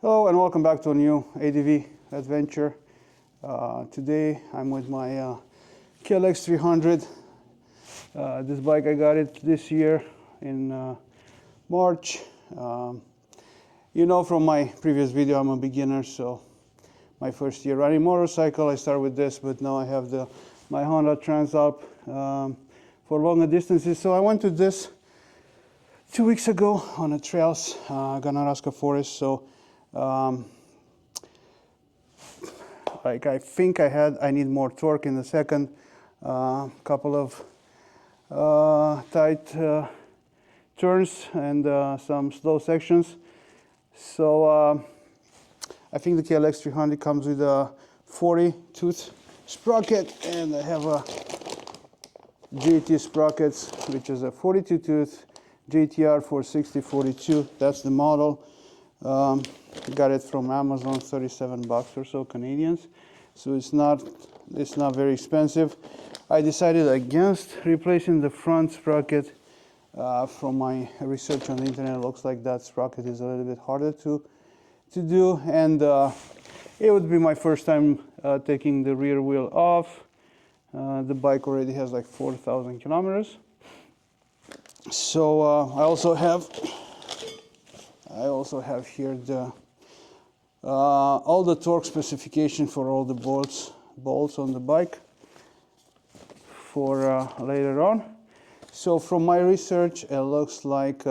Hello and welcome back to a new ADV adventure. Today I'm with my KLX300. This bike, I got it this year in March. You know from my previous video I'm a beginner, so my first year riding motorcycle I start with this, but now I have my Honda Transalp for longer distances. So I went to this 2 weeks ago on the trails, Ganaraska Forest. So like I think I need more torque in the second couple of tight turns and some slow sections. So I think the KLX300 comes with a 40 tooth sprocket, and I have a JT Sprockets, which is a 42 tooth JTR 460/42. That's the model. Got it from Amazon, $37 or so Canadians. So it's not very expensive. I decided against replacing the front sprocket. From my research on the internet, it looks like that sprocket is a little bit harder to do, and it would be my first time taking the rear wheel off. The bike already has like 4,000 kilometers. So I also have here all the torque specification for all the bolts on the bike for later on. So from my research, it looks like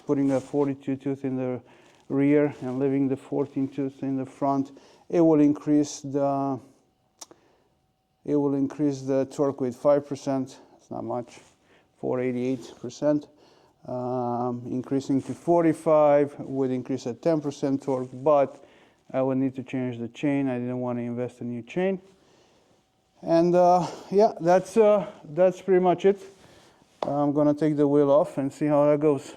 putting a 42 tooth in the rear and leaving the 14 tooth in the front, it will increase the torque with 5%. It's not much, 488%. Increasing to 45 would increase at 10% torque, but I would need to change the chain. I didn't want to invest in a new chain. And yeah, that's pretty much it. I'm gonna take the wheel off and see how that goes.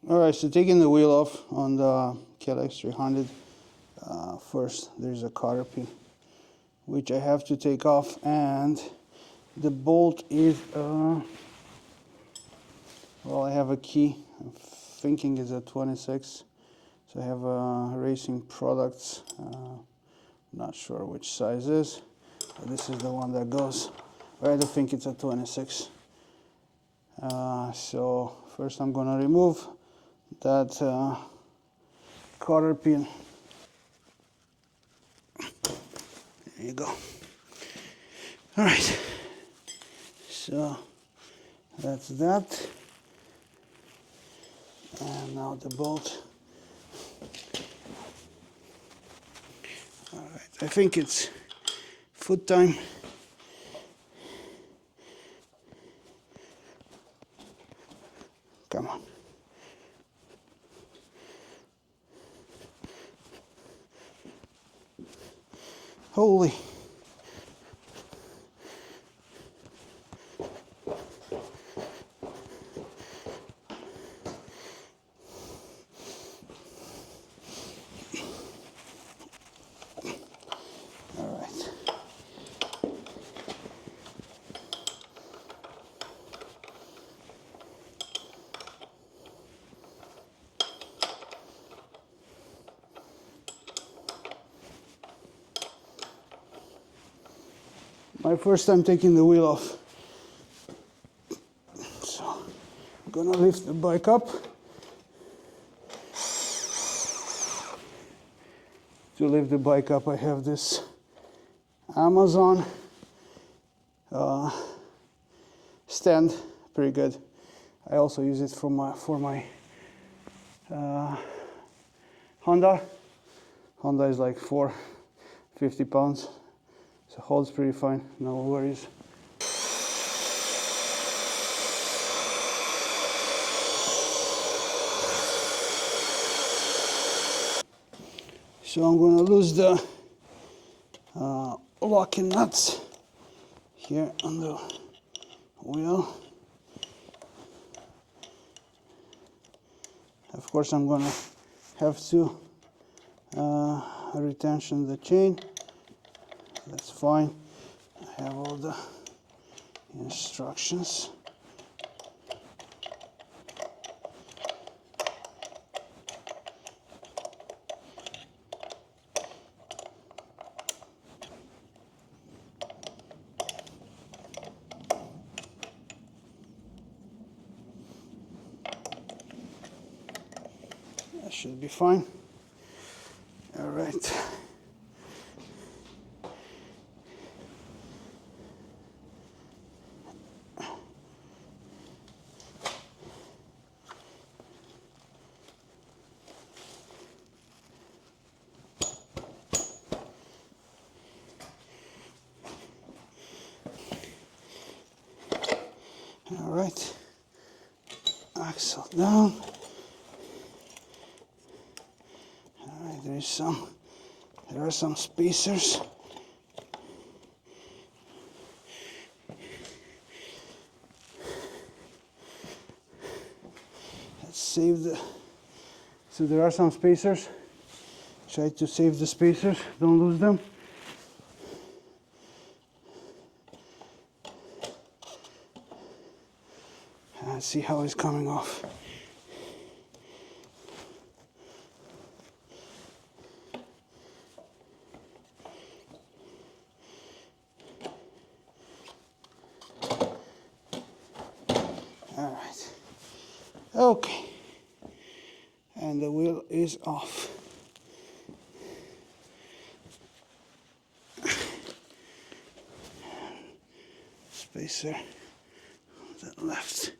Alright, so taking the wheel off on the KLX300, first there's a cotter pin which I have to take off, and the bolt is well, I have a key, I'm thinking it's a 26, so I have Racing Products, not sure which size is, but this is the one that goes. I don't think it's a 26. So first I'm gonna remove that cotter pin. There you go. All right. So that's that. And now the bolt. All right. I think it's foot time. Come on. Holy. All right. My first time taking the wheel off. So I'm gonna lift the bike up. To lift the bike up, I have this Amazon stand, pretty good. I also use it for my Honda. Honda is like 450 pounds. So holds pretty fine, no worries. So I'm going to lose the locking nuts here on the wheel. Of course I'm going to have to retension the chain. That's fine. I have all the instructions. That should be fine. All right. All right. Axle down. All right, there are some spacers. Let's save the, so there are some spacers. Try to save the spacers, don't lose them. Let's see how it's coming off. All right. Okay. And the wheel is off. Spacer on the left.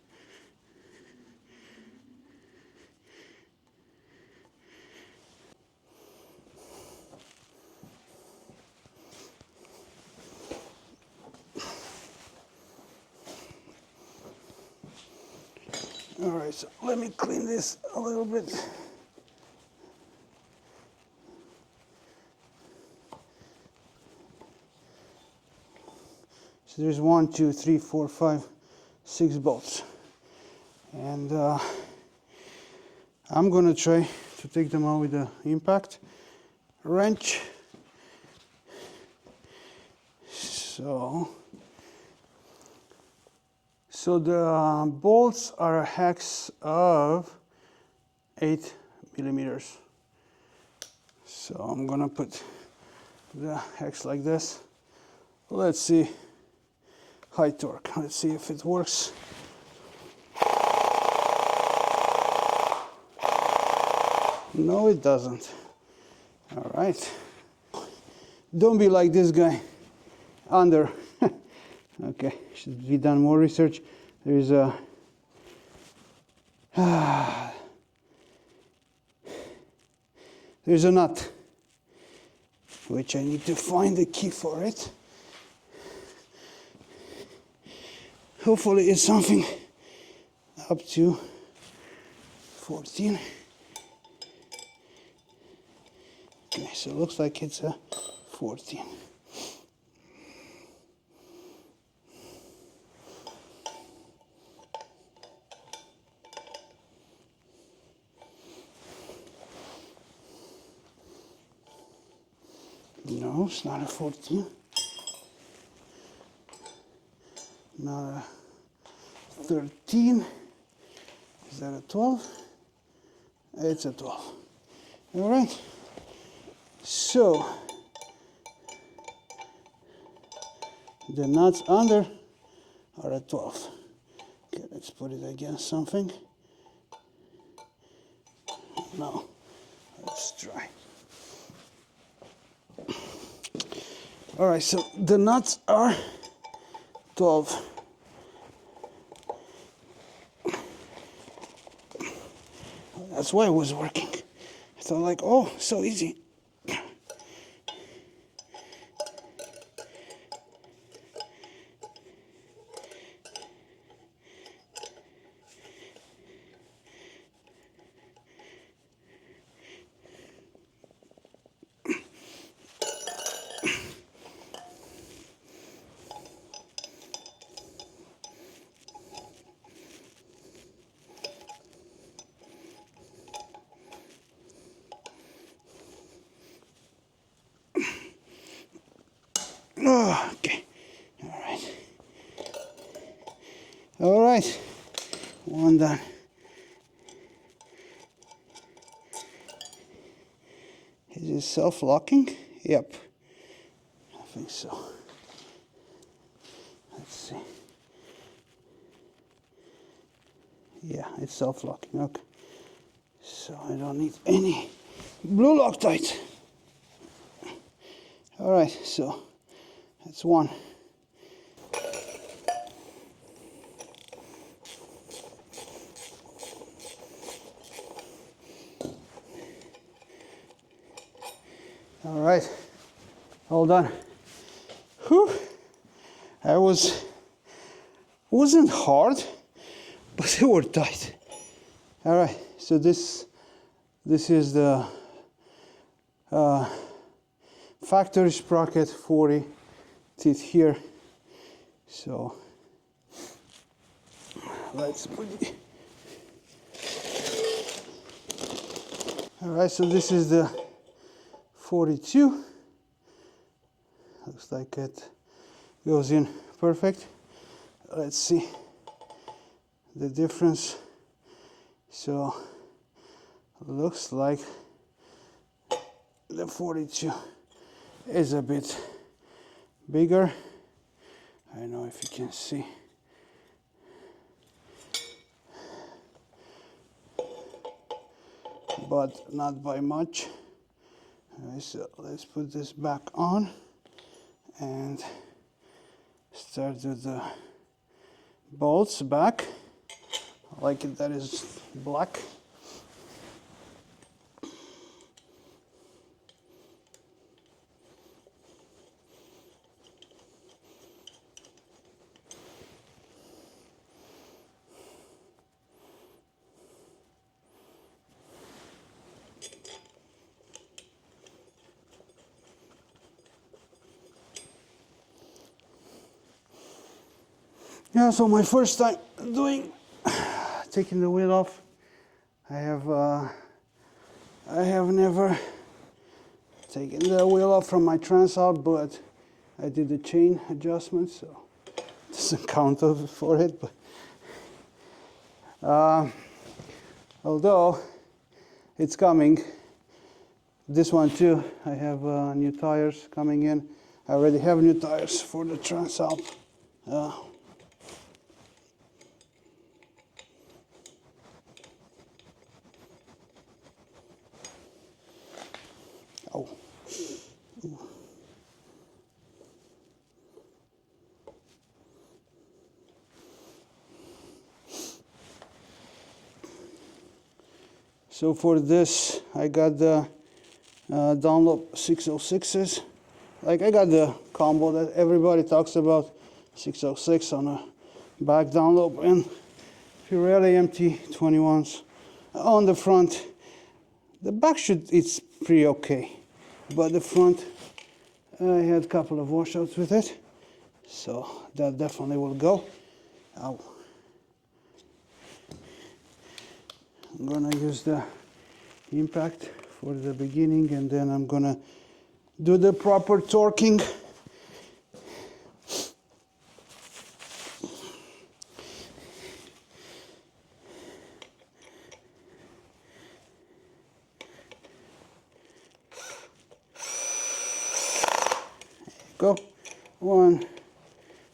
All right, so let me clean this a little bit. So there's 1, 2, 3, 4, 5, 6 bolts. And I'm gonna try to take them out with the impact wrench. So the bolts are a hex of 8 millimeters. So I'm gonna put the hex like this. Let's see high torque. Let's see if it works. No, it doesn't. All right. Don't be like this guy. Under. Okay, should be done more research. There's a there's a nut, which I need to find the key for it. Hopefully it's something up to 14. Okay, so it looks like it's a 14. No, it's not a 14. Not a 13. Is that a 12? It's a 12. All right. So the nuts under are at 12. Okay, let's put it against something. No, let's try. All right, so the nuts are 12. That's why it was working. I thought like, oh, so easy. Oh, okay, all right. All right, one done. Is it self-locking? Yep, I think so. Let's see. Yeah, it's self-locking, okay. so I don't need any blue Loctite. All right, so that's one. All right, all done. Whew. That wasn't hard, but they were tight. All right, so this is the factory sprocket 40 teeth here. So let's put it. All right, so this is the 42. Looks like it goes in perfect. Let's see the difference. So looks like the 42 is a bit bigger. I don't know if you can see. But not by much. All right, so let's put this back on and start with the bolts back. I like it that is black. Yeah, so my first time taking the wheel off. I have never taken the wheel off from my transalp, but I did the chain adjustment, so it doesn't count for it. But although it's coming, this one too, I have new tires coming in. I already have new tires for the transalp. Oh. Ooh. So for this, I got the Dunlop 606s. Like I got the combo that everybody talks about, 606 on a back Dunlop and Pirelli MT21s on the front. The back it's pretty okay, but the front, I had a couple of washouts with it, so that definitely will go. Ow. I'm gonna use the impact for the beginning, and then I'm gonna do the proper torquing. Go. One.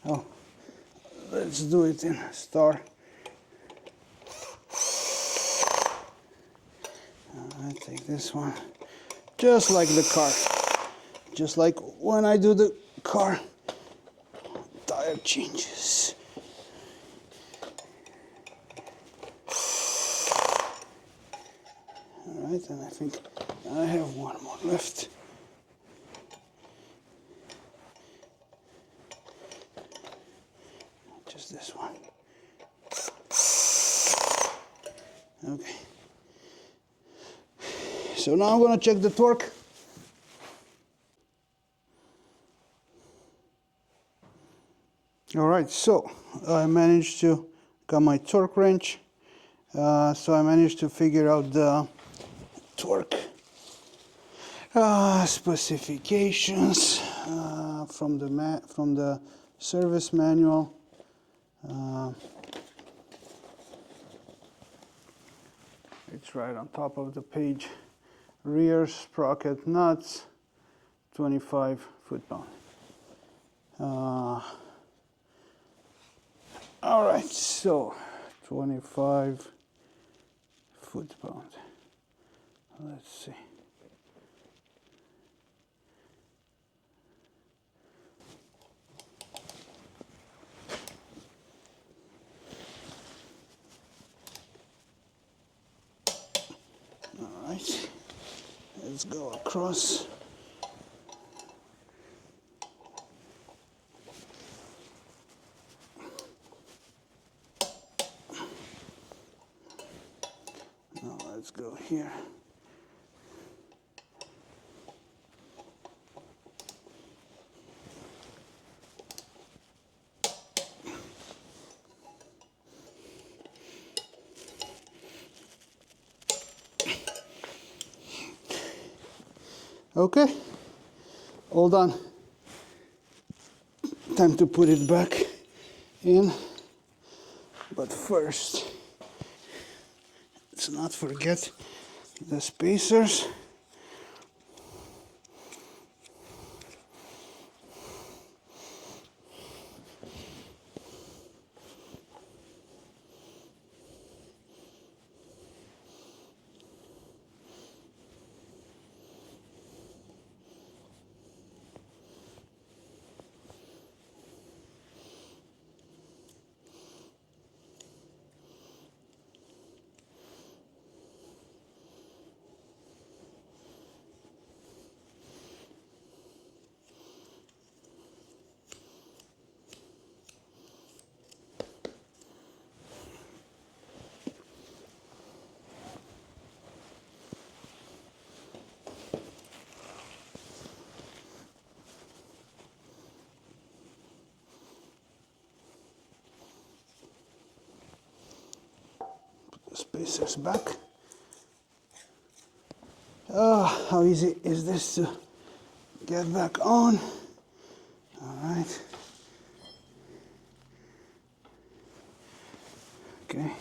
Oh, let's do it in star. I take this one, just like the car, just like when I do the car tire changes. All right, and I think I have one more left. Just this one. Okay. So now I'm going to check the torque. All right, so I managed to got my torque wrench. So I managed to figure out the torque specifications from the service manual. It's right on top of the page. Rear sprocket nuts, 25 foot-pound. All right, so 25 foot-pound. Let's see. All right, let's go across. Now let's go here. Okay, all done. Time to put it back in, but first, let's not forget the spacers. Spacers back. Oh, how easy is this to get back on? All right. Okay,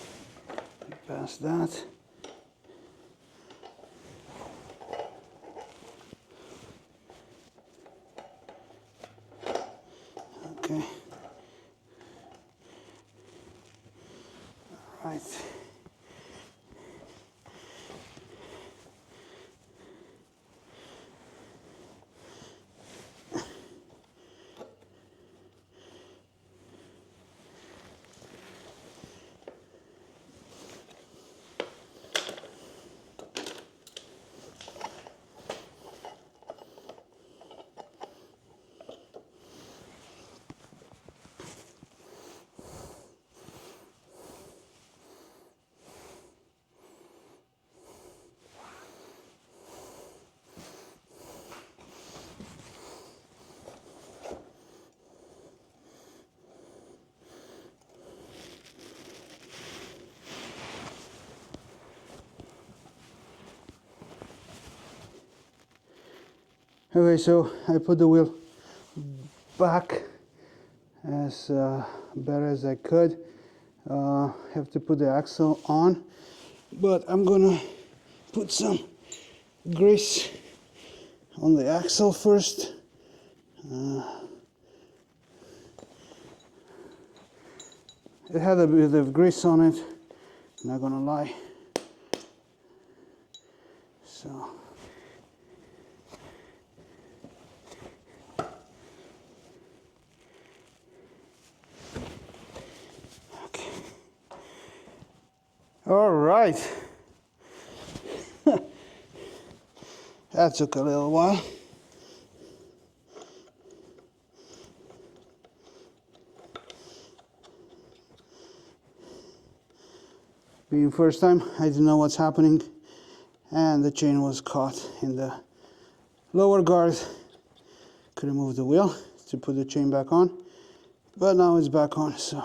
past that. Okay. All right. Okay, so I put the wheel back as better as I could. Have to put the axle on, but I'm gonna put some grease on the axle first. It had a bit of grease on it, not gonna lie. So okay. All right. That took a little while. Being first time, I didn't know what's happening, and the chain was caught in the lower guard. Couldn't move the wheel to put the chain back on, but now it's back on, so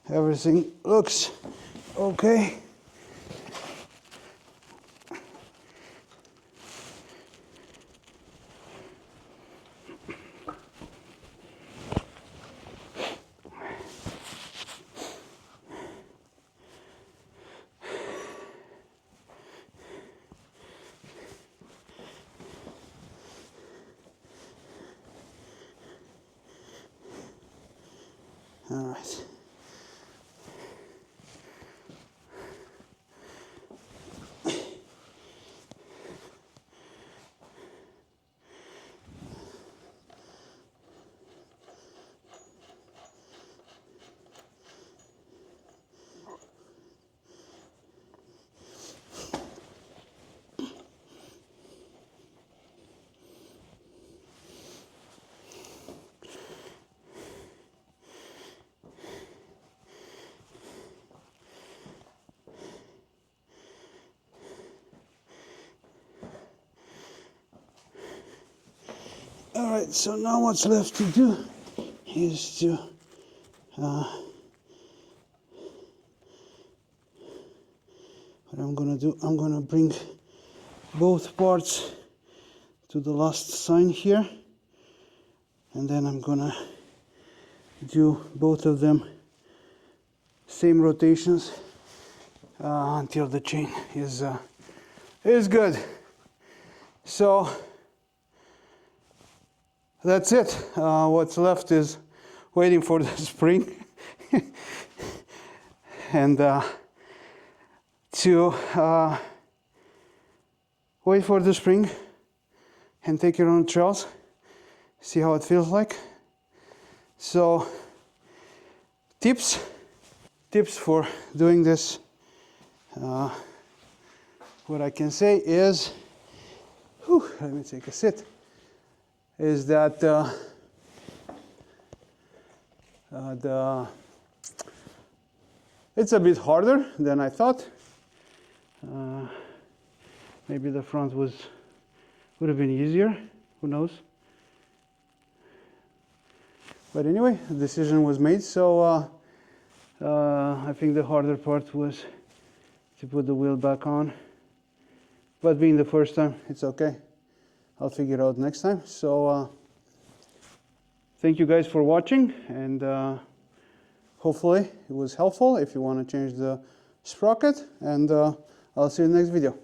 everything looks okay. All right. All right, so now what's left to do is to what I'm gonna do, I'm gonna bring both parts to the last sign here, and then I'm gonna do both of them same rotations until the chain is good. So that's it. What's left is waiting for the spring and to wait for the spring and take it on trails, see how it feels like. So tips for doing this, what I can say is, let me take a sit, is that it's a bit harder than I thought. Maybe the front would have been easier, who knows. But anyway, the decision was made, so I think the harder part was to put the wheel back on. But being the first time, it's okay. I'll figure it out next time. So thank you guys for watching, and hopefully it was helpful if you want to change the sprocket, and I'll see you in the next video.